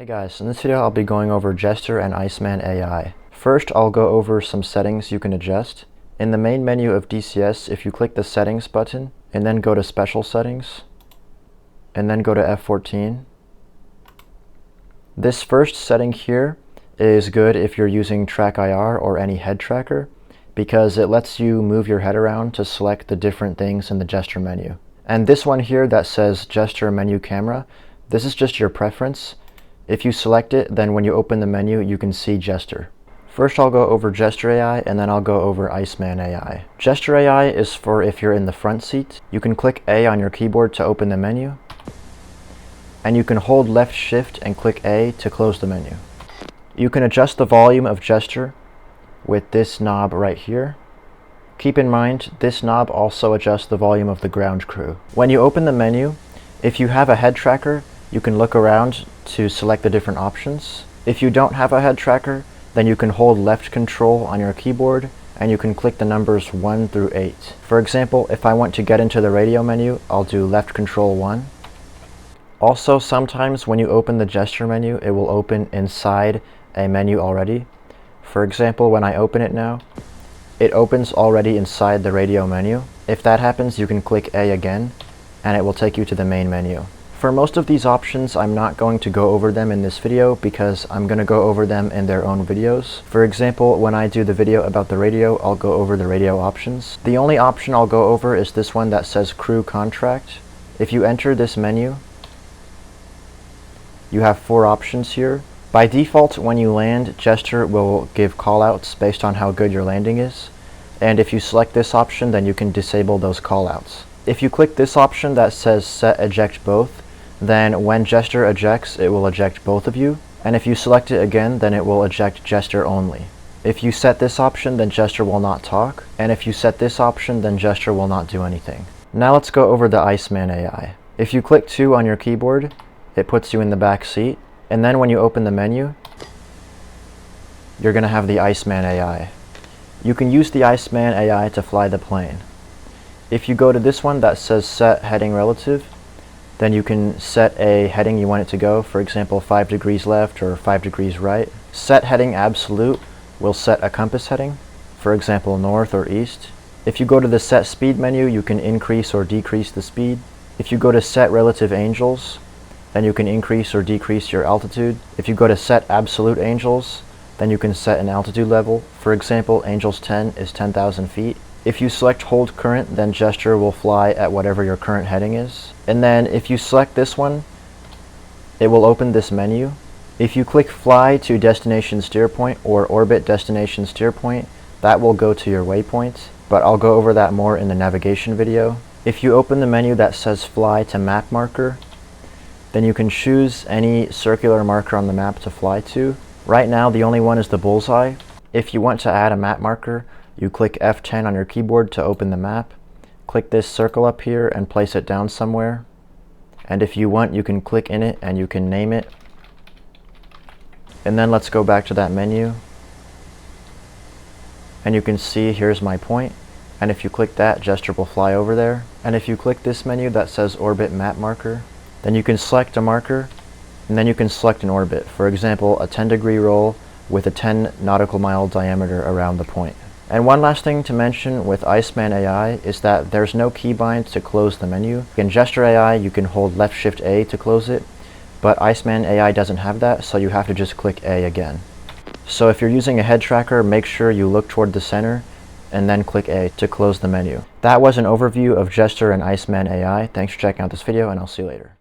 Hey guys, in this video I'll be going over Jester and Iceman AI. First, I'll go over some settings you can adjust. In the main menu of DCS, if you click the Settings button, and then go to Special Settings, and then go to F-14. This first setting here is good if you're using Track IR or any head tracker, because it lets you move your head around to select the different things in the Jester menu. And this one here that says Jester Menu Camera, this is just your preference. If you select it, then when you open the menu, you can see Jester. First, I'll go over Jester AI, and then I'll go over Iceman AI. Jester AI is for if you're in the front seat. You can click A on your keyboard to open the menu, and you can hold left shift and click A to close the menu. You can adjust the volume of Jester with this knob right here. Keep in mind, this knob also adjusts the volume of the ground crew. When you open the menu, if you have a head tracker, you can look around to select the different options. If you don't have a head tracker, then you can hold left control on your keyboard and you can click the numbers 1 through 8. For example, if I want to get into the radio menu, I'll do left control 1. Also, sometimes when you open the Jester menu, it will open inside a menu already. For example, when I open it now, it opens already inside the radio menu. If that happens, you can click A again and it will take you to the main menu. For most of these options, I'm not going to go over them in this video because I'm going to go over them in their own videos. For example, when I do the video about the radio, I'll go over the radio options. The only option I'll go over is this one that says Crew Contract. If you enter this menu, you have 4 options here. By default, when you land, Jester will give callouts based on how good your landing is. And if you select this option, then you can disable those callouts. If you click this option that says Set Eject Both, then when Jester ejects, it will eject both of you. And if you select it again, then it will eject Jester only. If you set this option, then Jester will not talk. And if you set this option, then Jester will not do anything. Now let's go over the Iceman AI. If you click 2 on your keyboard, it puts you in the back seat. And then when you open the menu, you're going to have the Iceman AI. You can use the Iceman AI to fly the plane. If you go to this one that says Set Heading Relative, then you can set a heading you want it to go, for example 5 degrees left or 5 degrees right. Set Heading Absolute will set a compass heading, for example north or east. If you go to the Set Speed menu, you can increase or decrease the speed. If you go to Set Relative Angels, then you can increase or decrease your altitude. If you go to Set Absolute Angels, then you can set an altitude level. For example, Angels 10 is 10,000 feet. If you select Hold Current, then Jester will fly at whatever your current heading is. And then if you select this one, it will open this menu. If you click Fly to Destination Steer Point or Orbit Destination Steer Point, that will go to your waypoint, but I'll go over that more in the navigation video. If you open the menu that says Fly to Map Marker, then you can choose any circular marker on the map to fly to. Right now, the only one is the bullseye. If you want to add a map marker, you click F10 on your keyboard to open the map. Click this circle up here and place it down somewhere. And if you want, you can click in it and you can name it. And then let's go back to that menu. And you can see here's my point. And if you click that, Jester will fly over there. And if you click this menu that says Orbit Map Marker, then you can select a marker and then you can select an orbit. For example, a 10-degree roll with a 10 nautical mile diameter around the point. And one last thing to mention with Iceman AI is that there's no keybind to close the menu. In Jester AI, you can hold left shift A to close it, but Iceman AI doesn't have that, so you have to just click A again. So if you're using a head tracker, make sure you look toward the center and then click A to close the menu. That was an overview of Jester and Iceman AI. Thanks for checking out this video, and I'll see you later.